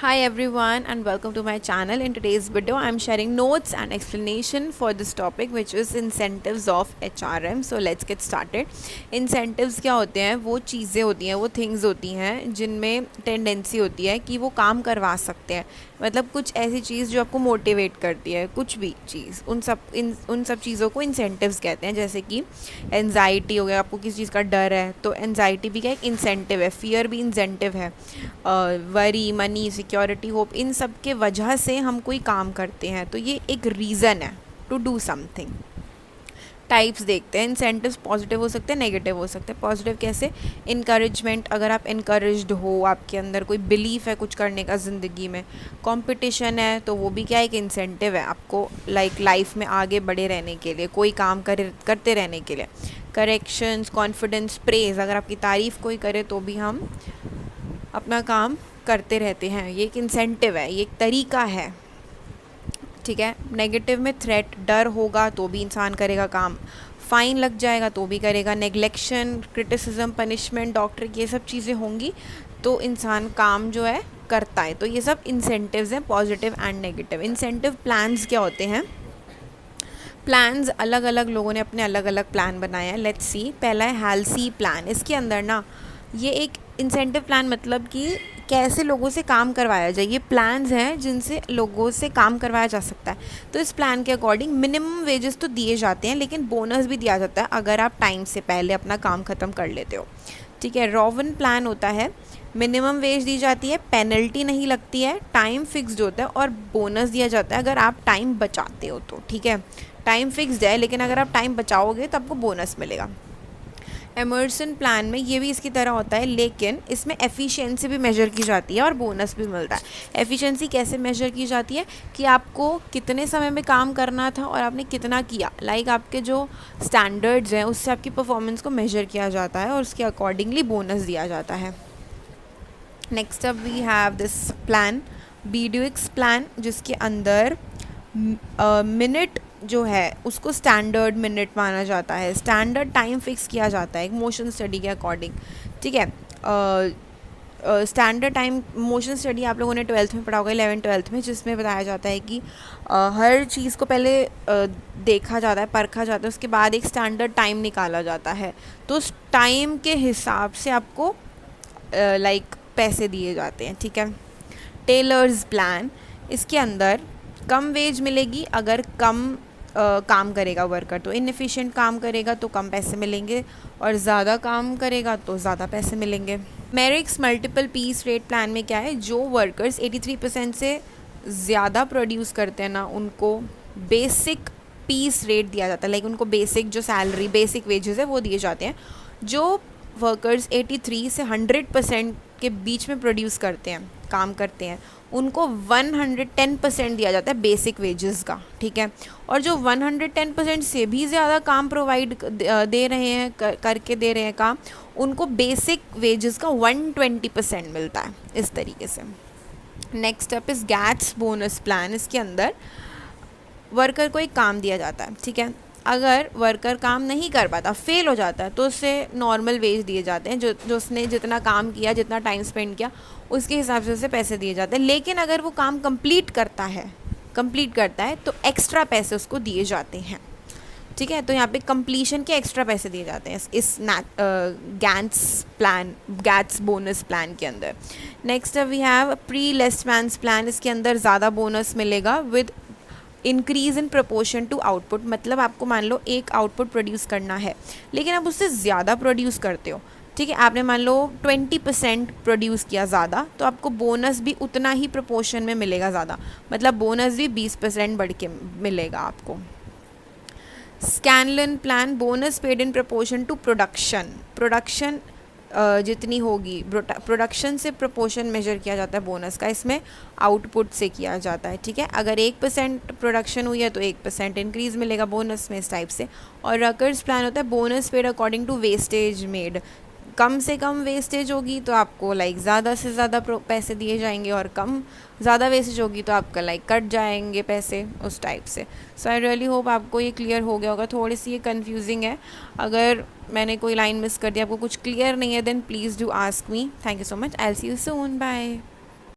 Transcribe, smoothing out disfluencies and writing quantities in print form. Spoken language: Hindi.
Hi everyone and welcome to my channel. In today's video I am sharing notes and explanation for this topic which is incentives of HRM. So let's get started. Incentives क्या होते हैं? वो चीज़ें होती हैं, वो थिंग्स होती हैं जिनमें टेंडेंसी होती है कि वो काम करवा सकते हैं। मतलब कुछ ऐसी चीज़ जो आपको मोटिवेट करती है, कुछ भी चीज़, उन सब चीज़ों को इंसेंटिव्स कहते हैं। जैसे कि एनजाइटी हो गया, आपको किसी चीज़ का डर है तो एनजाइटी भी क्या एक इंसेंटिव है, फियर भी इंसेंटिव है। वरी, मनी, सिक्योरिटी, होप, इन सब के वजह से हम कोई काम करते हैं तो ये एक रीज़न है टू डू समथिंग। टाइप्स देखते हैं। इंसेंटिव्स पॉजिटिव हो सकते हैं, नेगेटिव हो सकते हैं। पॉजिटिव कैसे? इनकरेजमेंट, अगर आप इनकरेज्ड हो, आपके अंदर कोई बिलीफ है कुछ करने का ज़िंदगी में। कंपटीशन है तो वो भी क्या एक इंसेंटिव है आपको लाइफ में आगे बढ़े रहने के लिए, कोई काम करते रहने के लिए। करेक्शंस, कॉन्फिडेंस, प्रेज, अगर आपकी तारीफ़ कोई करे तो भी हम अपना काम करते रहते हैं। ये एक इंसेंटिव है, ये एक तरीका है, ठीक है। नेगेटिव में थ्रेट, डर होगा तो भी इंसान करेगा काम, फ़ाइन लग जाएगा तो भी करेगा। नेग्लेक्शन, क्रिटिसिज्म, पनिशमेंट, डॉक्टर, ये सब चीज़ें होंगी तो इंसान काम जो है करता है। तो ये सब इंसेंटिव्स हैं, positive and negative. Incentive plans क्या होते हैं? प्लान्स अलग अलग लोगों ने अपने अलग अलग प्लान बनाए हैं। लेट्स सी, पहला है हैल्सी प्लान। इसके अंदर ना ये एक इंसेंटिव प्लान, मतलब कि कैसे लोगों से काम करवाया जाए। ये प्लान्स हैं जिनसे लोगों से काम करवाया जा सकता है। तो इस प्लान के अकॉर्डिंग मिनिमम वेजेस तो दिए जाते हैं, लेकिन बोनस भी दिया जाता है अगर आप टाइम से पहले अपना काम ख़त्म कर लेते हो, ठीक है। रॉवन प्लान होता है, मिनिमम वेज दी जाती है, पेनल्टी नहीं लगती है, टाइम फिक्स्ड होता है और बोनस दिया जाता है अगर आप टाइम बचाते हो तो, ठीक है। टाइम फिक्स्ड है लेकिन अगर आप टाइम बचाओगे तो आपको बोनस मिलेगा। एमर्सन प्लान में ये भी इसकी तरह होता है, लेकिन इसमें एफिशिएंसी भी मेजर की जाती है और बोनस भी मिलता है। एफिशिएंसी कैसे मेजर की जाती है कि आपको कितने समय में काम करना था और आपने कितना किया। आपके जो स्टैंडर्ड्स हैं उससे आपकी परफॉर्मेंस को मेजर किया जाता है और उसके अकॉर्डिंगली बोनस दिया जाता है। Next up we have this plan, BDX plan, जिसके अंदर मिनट जो है उसको स्टैंडर्ड मिनट माना जाता है। स्टैंडर्ड टाइम फिक्स किया जाता है एक मोशन स्टडी के अकॉर्डिंग, ठीक है। स्टैंडर्ड टाइम मोशन स्टडी आप लोगों ने 12th में पढ़ा होगा, 11th-12th में, जिसमें बताया जाता है कि हर चीज़ को पहले देखा जाता है, परखा जाता है, उसके बाद एक स्टैंडर्ड टाइम निकाला जाता है। तो उस टाइम के हिसाब से आपको पैसे दिए जाते हैं, ठीक है। टेलर्स प्लान, इसके अंदर कम वेज मिलेगी अगर कम काम करेगा वर्कर, तो इनएफिशिएंट काम करेगा तो कम पैसे मिलेंगे और ज़्यादा काम करेगा तो ज़्यादा पैसे मिलेंगे। मेरिक्स मल्टीपल पीस रेट प्लान में क्या है, जो वर्कर्स 83% से ज़्यादा प्रोड्यूस करते हैं ना उनको बेसिक पीस रेट दिया जाता है। उनको बेसिक जो सैलरी, बेसिक वेजेस है वो दिए जाते हैं। जो वर्कर्स 83 से 100% के बीच में प्रोड्यूस करते हैं, काम करते हैं, उनको 110% दिया जाता है बेसिक वेजेस का, ठीक है। और जो 110% से भी ज़्यादा काम प्रोवाइड दे रहे हैं, करके दे रहे हैं काम, उनको बेसिक वेजेस का 120% मिलता है, इस तरीके से। Next up is gets bonus plan. इसके अंदर वर्कर को एक काम दिया जाता है, ठीक है। अगर वर्कर काम नहीं कर पाता, फेल हो जाता है, तो उसे नॉर्मल वेज दिए जाते हैं, जो उसने जितना काम किया, जितना टाइम स्पेंड किया, उसके हिसाब से उसे पैसे दिए जाते हैं। लेकिन अगर वो काम कंप्लीट करता है तो एक्स्ट्रा पैसे उसको दिए जाते हैं, ठीक है। तो यहाँ पे कंप्लीशन के एक्स्ट्रा पैसे दिए जाते हैं इस गैट्स बोनस प्लान के अंदर। Next we have Priestman's plan. इसके अंदर ज़्यादा बोनस मिलेगा with increase in proportion to output. मतलब आपको मान लो एक आउटपुट प्रोड्यूस करना है लेकिन आप उससे ज़्यादा प्रोड्यूस करते हो, ठीक है। आपने मान लो 20% प्रोड्यूस किया ज़्यादा, तो आपको बोनस भी उतना ही प्रपोर्शन में मिलेगा ज़्यादा, मतलब बोनस भी 20% बढ़ के मिलेगा आपको। Scanlon plan, bonus paid in proportion to production जितनी होगी, प्रोडक्शन से प्रपोर्शन मेजर किया जाता है बोनस का, इसमें आउटपुट से किया जाता है, ठीक है। अगर 1% प्रोडक्शन हुई है तो 1% इंक्रीज़ मिलेगा बोनस में, इस टाइप से। और रकर्स प्लान होता है bonus paid according to wastage made. कम से कम वेस्टेज होगी तो आपको ज़्यादा से ज़्यादा पैसे दिए जाएंगे, और ज़्यादा वेस्टेज होगी तो आपका कट जाएंगे पैसे, उस टाइप से। सो आई रियली होप आपको ये क्लियर हो गया होगा। थोड़ी सी ये कन्फ्यूजिंग है, अगर मैंने कोई लाइन मिस कर दी, आपको कुछ क्लियर नहीं है, then please do ask me. Thank you so much, I will see you soon, bye.